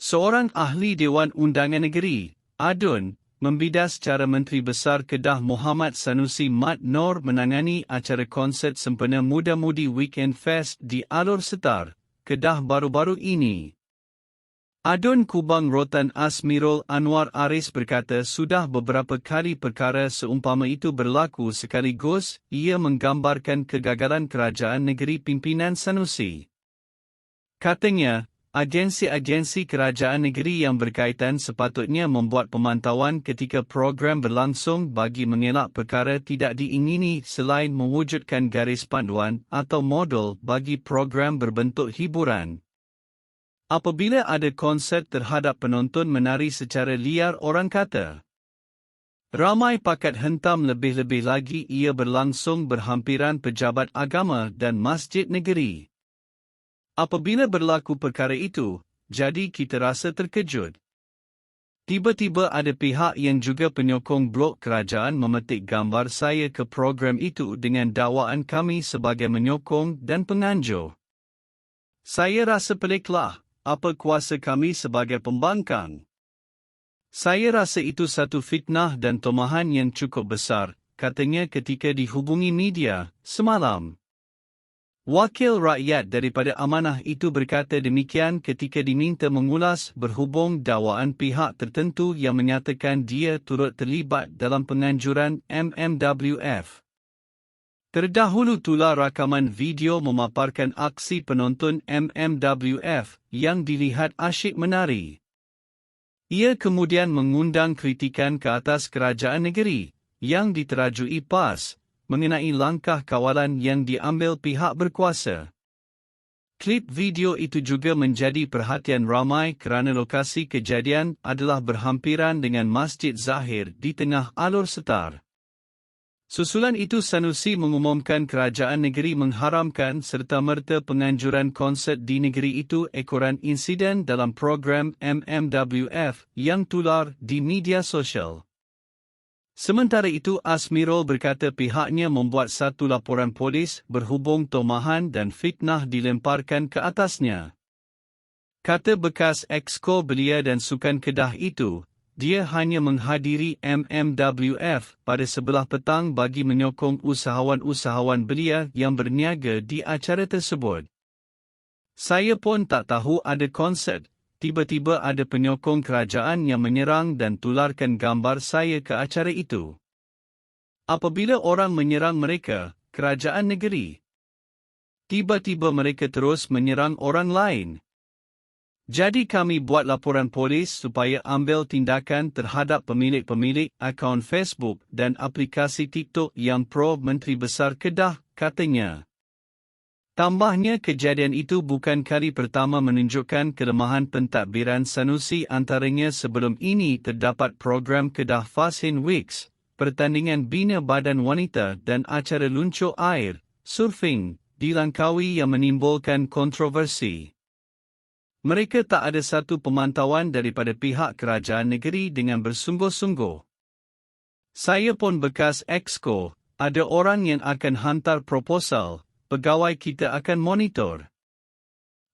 Seorang ahli Dewan Undangan Negeri, ADUN, membidas cara Menteri Besar Kedah Muhammad Sanusi Mat Nor menangani acara konsert sempena Muda-Mudi Weekend Fest di Alor Setar, Kedah baru-baru ini. ADUN Kubang Rotan Asmirul Anwar Aris berkata sudah beberapa kali perkara seumpama itu berlaku sekaligus ia menggambarkan kegagalan kerajaan negeri pimpinan Sanusi. Katanya, agensi-agensi kerajaan negeri yang berkaitan sepatutnya membuat pemantauan ketika program berlangsung bagi mengelak perkara tidak diingini selain mewujudkan garis panduan atau model bagi program berbentuk hiburan. Apabila ada konsert terhadap penonton menari secara liar orang kata, ramai pakat hentam lebih-lebih lagi ia berlangsung berhampiran pejabat agama dan masjid negeri. Apabila berlaku perkara itu, jadi kita rasa terkejut. Tiba-tiba ada pihak yang juga penyokong blok kerajaan memetik gambar saya ke program itu dengan dakwaan kami sebagai menyokong dan penganjur. Saya rasa peliklah, apa kuasa kami sebagai pembangkang? Saya rasa itu satu fitnah dan tomahan yang cukup besar, katanya ketika dihubungi media semalam. Wakil rakyat daripada amanah itu berkata demikian ketika diminta mengulas berhubung dakwaan pihak tertentu yang menyatakan dia turut terlibat dalam penganjuran MMWF. Terdahulu tular rakaman video memaparkan aksi penonton MMWF yang dilihat asyik menari. Ia kemudian mengundang kritikan ke atas kerajaan negeri yang diterajui PAS mengenai langkah kawalan yang diambil pihak berkuasa. Klip video itu juga menjadi perhatian ramai kerana lokasi kejadian adalah berhampiran dengan Masjid Zahir di tengah Alor Setar. Susulan itu Sanusi mengumumkan kerajaan negeri mengharamkan serta-merta penganjuran konsert di negeri itu ekoran insiden dalam program MMWF yang tular di media sosial. Sementara itu Asmirul berkata pihaknya membuat satu laporan polis berhubung tomahan dan fitnah dilemparkan ke atasnya. Kata bekas exco belia dan sukan Kedah itu, dia hanya menghadiri MMWF pada sebelah petang bagi menyokong usahawan-usahawan belia yang berniaga di acara tersebut. Saya pun tak tahu ada konsert, tiba-tiba ada penyokong kerajaan yang menyerang dan tularkan gambar saya ke acara itu. Apabila orang menyerang mereka, kerajaan negeri, tiba-tiba mereka terus menyerang orang lain. Jadi kami buat laporan polis supaya ambil tindakan terhadap pemilik-pemilik akaun Facebook dan aplikasi TikTok yang pro Menteri Besar Kedah, katanya. Tambahnya kejadian itu bukan kali pertama menunjukkan kelemahan pentadbiran Sanusi antaranya sebelum ini terdapat program Kedah Fashion Weeks, pertandingan bina badan wanita dan acara luncur air, surfing, di Langkawi yang menimbulkan kontroversi. Mereka tak ada satu pemantauan daripada pihak kerajaan negeri dengan bersungguh-sungguh. Saya pun bekas exco, ada orang yang akan hantar proposal, pegawai kita akan monitor.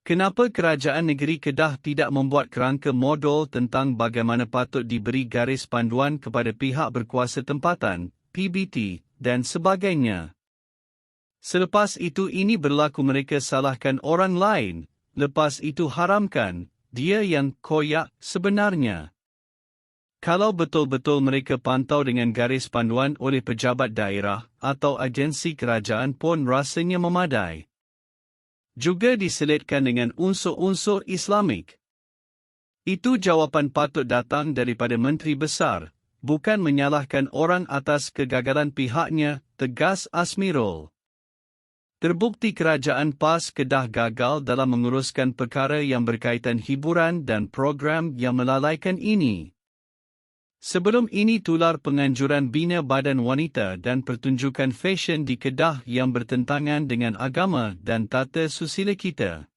Kenapa kerajaan negeri Kedah tidak membuat kerangka modul tentang bagaimana patut diberi garis panduan kepada pihak berkuasa tempatan, PBT, dan sebagainya? Selepas itu ini berlaku mereka salahkan orang lain. Lepas itu haramkan, dia yang koyak sebenarnya. Kalau betul-betul mereka pantau dengan garis panduan oleh pejabat daerah atau agensi kerajaan pun rasanya memadai. Juga diselitkan dengan unsur-unsur Islamik. Itu jawapan patut datang daripada Menteri Besar, bukan menyalahkan orang atas kegagalan pihaknya, tegas Asmirul. Terbukti kerajaan PAS Kedah gagal dalam menguruskan perkara yang berkaitan hiburan dan program yang melalaikan ini. Sebelum ini tular penganjuran bina badan wanita dan pertunjukan fashion di Kedah yang bertentangan dengan agama dan tata susila kita.